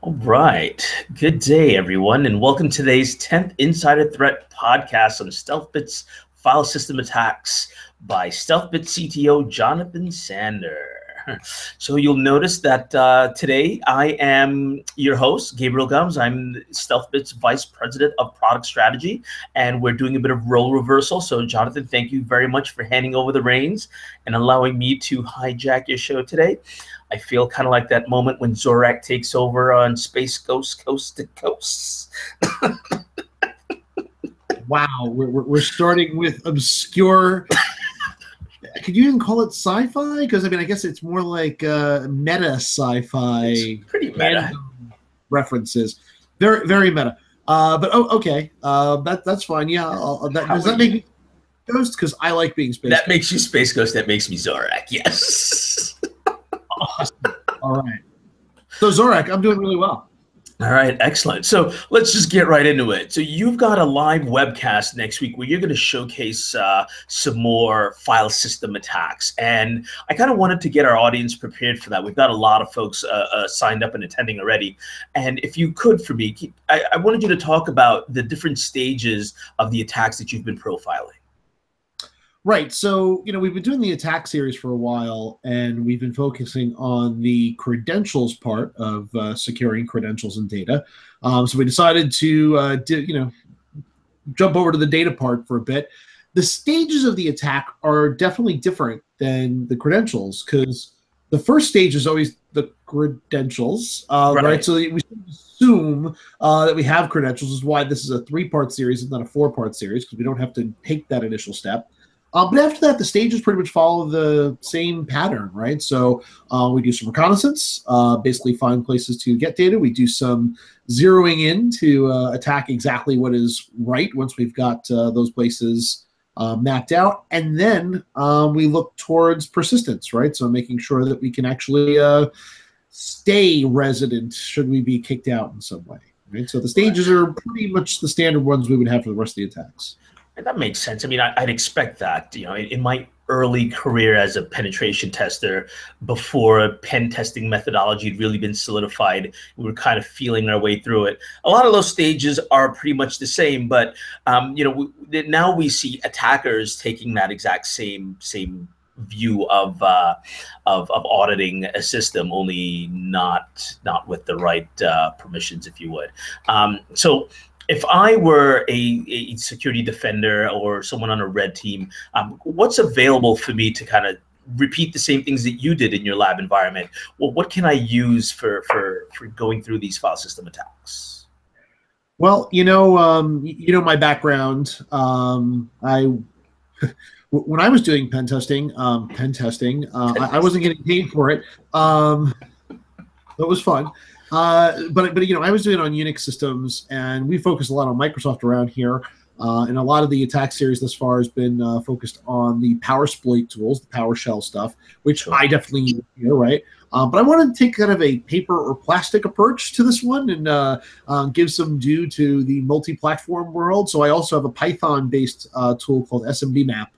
All right. Good day, everyone, and welcome to today's 10th Insider Threat podcast on StealthBit's file system attacks by StealthBit CTO Jonathan Sander. So you'll notice that today I am your host, Gabriel Gumbs. I'm StealthBit's Vice President of Product Strategy, and we're doing a bit of role reversal. So Jonathan, thank you very much for handing over the reins and allowing me to hijack your show today. I feel kind of like that moment when Zorak takes over on Space Ghost Coast to Coast. Wow, we're starting with obscure. Could you even call it sci-fi? Because I mean, I guess it's more like meta sci-fi. It's pretty meta references, very very meta. But okay, that's fine. Yeah, does that make me Ghost? Because I like being Space. That makes you Space Ghost. That makes me Zorak. Yes. Awesome. All right. So Zorak, I'm doing really well. All right, excellent. So let's just get right into it. So you've got a live webcast next week where you're going to showcase some more file system attacks. And I kind of wanted to get our audience prepared for that. We've got a lot of folks signed up and attending already. And if you could, for me, I wanted you to talk about the different stages of the attacks that you've been profiling. Right. So, we've been doing the attack series for a while, and we've been focusing on the credentials part of securing credentials and data. So we decided to, jump over to the data part for a bit. The stages of the attack are definitely different than the credentials, because the first stage is always the credentials, right? So we assume that we have credentials, is why this is a 3-part series and not a 4-part series, because we don't have to take that initial step. But after that, the stages pretty much follow the same pattern, right? So we do some reconnaissance, basically find places to get data. We do some zeroing in to attack exactly what is right once we've got those places mapped out. And then we look towards persistence, right? So making sure that we can actually stay resident should we be kicked out in some way, right? So the stages are pretty much the standard ones we would have for the rest of the attacks. And that makes sense. I mean, I'd expect that, in my early career as a penetration tester, before a pen testing methodology had really been solidified, we were kind of feeling our way through it. A lot of those stages are pretty much the same, but, now we see attackers taking that exact same view of auditing a system, only not with the right permissions, if you would. So if I were a security defender or someone on a red team, what's available for me to kind of repeat the same things that you did in your lab environment? Well, what can I use for going through these file system attacks? Well, my background. When I was doing pen testing, I wasn't getting paid for it. It was fun. But I was doing it on Unix systems, and we focus a lot on Microsoft around here. And a lot of the attack series thus far has been focused on the PowerSploit tools, the PowerShell stuff, which I definitely use here, right? But I wanted to take kind of a paper or plastic approach to this one and give some due to the multi-platform world. So I also have a Python-based tool called SMB Map.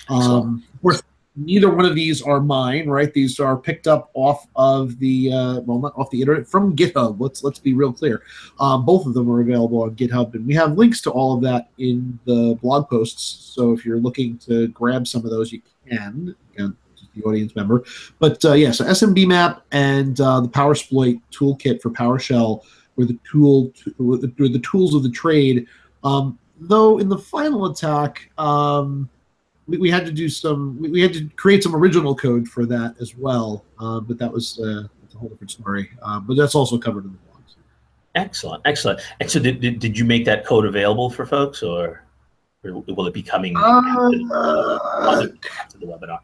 Of course, neither one of these are mine, right? These are picked up off of the not off the internet, from GitHub. Let's be real clear. Both of them are available on GitHub, and we have links to all of that in the blog posts. So if you're looking to grab some of those, you can. The audience member, but so SMB Map and the PowerSploit toolkit for PowerShell were the tools of the trade. Though in the final attack, we had to create some original code for that as well, but that was that's a whole different story. But that's also covered in the blogs. Excellent. And so did you make that code available for folks, or will it be coming after the webinar?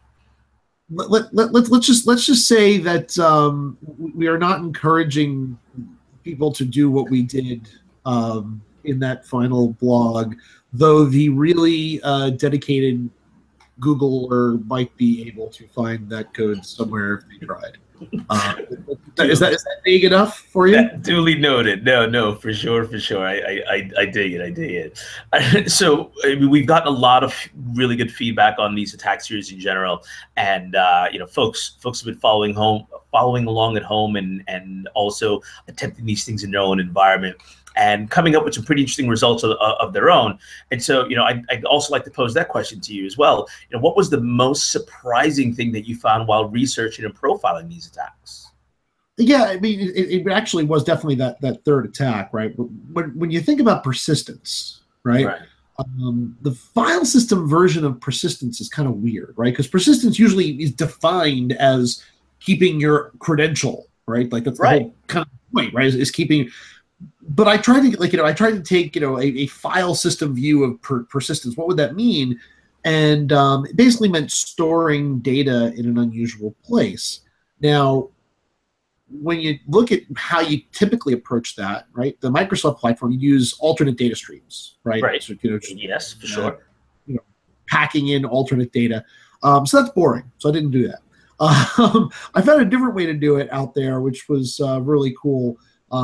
Let's just say that we are not encouraging people to do what we did in that final blog, though the really dedicated Googler might be able to find that code somewhere if they tried. Is that vague enough for you? Duly noted. No, for sure. I dig it. So we've gotten a lot of really good feedback on these attack series in general, and folks have been following following along at home and also attempting these things in their own environment and coming up with some pretty interesting results of their own. And so, I'd also like to pose that question to you as well. What was the most surprising thing that you found while researching and profiling these attacks? Yeah, I mean, it actually was definitely that third attack, right? When you think about persistence, right? The file system version of persistence is kind of weird, right? Because persistence usually is defined as keeping your credential, right? Like that's the whole kind of point, right? Is keeping. But I tried to take a file system view of persistence. What would that mean? And it basically meant storing data in an unusual place. Now, when you look at how you typically approach that, right? The Microsoft platform, you use alternate data streams, right? Right. So, yes, for sure. Packing in alternate data. So that's boring. So I didn't do that. I found a different way to do it out there, which was really cool.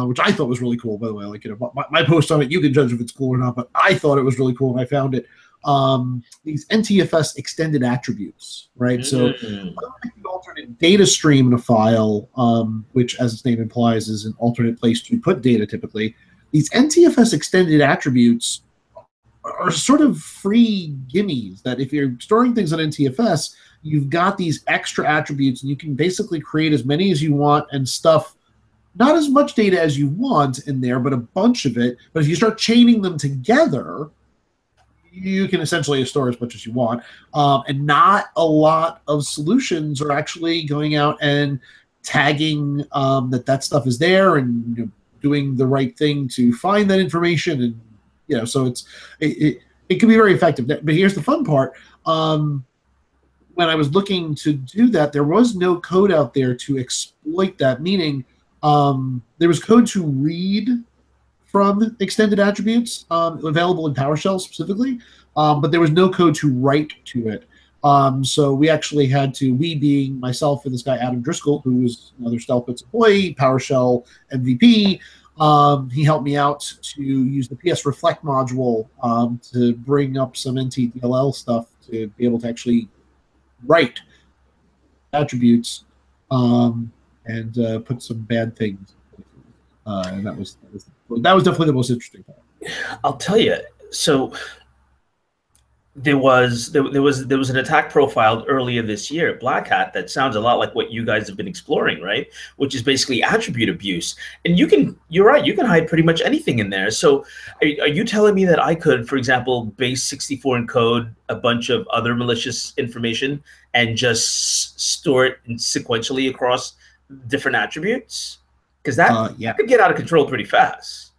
Which I thought was really cool, by the way. Like, my post on it, you can judge if it's cool or not, but I thought it was really cool, and I found it. These NTFS extended attributes, right? So, the alternate data stream in a file, which, as its name implies, is an alternate place to put data. Typically, these NTFS extended attributes are sort of free gimmies. That if you're storing things on NTFS, you've got these extra attributes, and you can basically create as many as you want and stuff. Not as much data as you want in there, but a bunch of it. But if you start chaining them together, you can essentially store as much as you want. And not a lot of solutions are actually going out and tagging that stuff is there and doing the right thing to find that information. And so it can be very effective. But here's the fun part. When I was looking to do that, there was no code out there to exploit that, meaning there was code to read from extended attributes available in PowerShell specifically, but there was no code to write to it. So we actually had to, we being myself and this guy Adam Driscoll, who was another Stelpitz employee, PowerShell MVP, he helped me out to use the PS Reflect module to bring up some NTDLL stuff to be able to actually write attributes. And put some bad things, and that was definitely the most interesting part. I'll tell you. So there was an attack profiled earlier this year at Black Hat that sounds a lot like what you guys have been exploring, right? Which is basically attribute abuse. And you're right, you can hide pretty much anything in there. So are you telling me that I could, for example, base 64 encode a bunch of other malicious information and just store it sequentially across different attributes? Because that could get out of control pretty fast.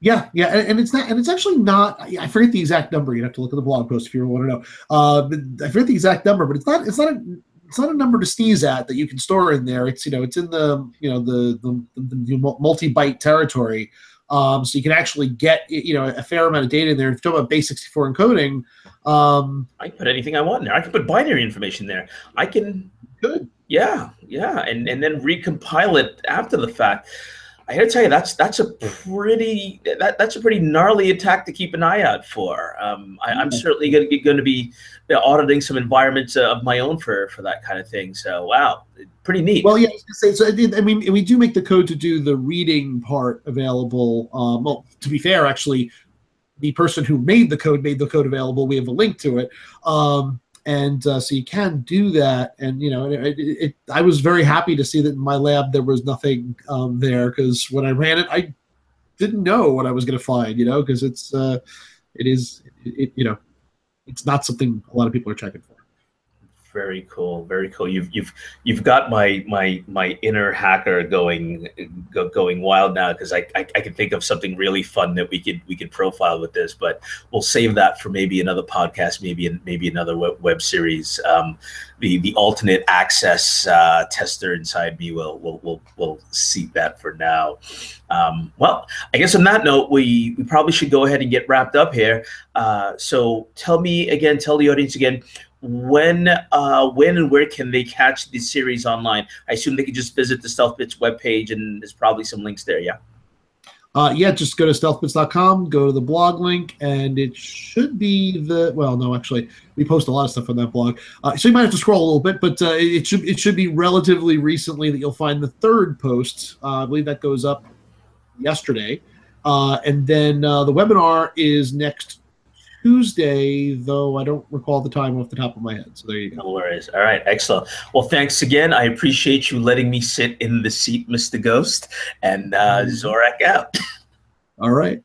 Yeah, and it's actually not. I forget the exact number. You'd have to look at the blog post if you want to know. I forget the exact number, but it's not a number to sneeze at that you can store in there. It's it's in the multi-byte territory. So you can actually get a fair amount of data in there. If you talk about base 64 encoding, I can put anything I want in there. I can put binary information there. I can. Good. Yeah, and then recompile it after the fact. I got to tell you, that's a pretty gnarly attack to keep an eye out for. I'm certainly going to be auditing some environments of my own for that kind of thing. So wow, pretty neat. Well, yeah, I was gonna say, so I mean, we do make the code to do the reading part available. Well, to be fair, actually, the person who made the code available. We have a link to it. And so you can do that, and I was very happy to see that in my lab there was nothing there, because when I ran it, I didn't know what I was going to find, because it's not something a lot of people are checking for. Very cool, very cool. You've got my inner hacker going wild now, because I can think of something really fun that we could profile with this, but we'll save that for maybe another podcast, maybe another web series. The alternate access tester inside me will seek that for now. Well, I guess on that note, we probably should go ahead and get wrapped up here. So tell the audience again, when and where can they catch this series online? I assume they could just visit the Stealth Bits webpage, and there's probably some links there. Yeah. Yeah, just go to stealthbits.com, go to the blog link, and it should be well, no, actually, we post a lot of stuff on that blog. So you might have to scroll a little bit, but it should be relatively recently that you'll find the third post. I believe that goes up yesterday. And then the webinar is next Tuesday, though I don't recall the time off the top of my head. So there you go. No worries. All right, excellent. Well, thanks again. I appreciate you letting me sit in the seat, Mr. Ghost, and Zorak out. All right.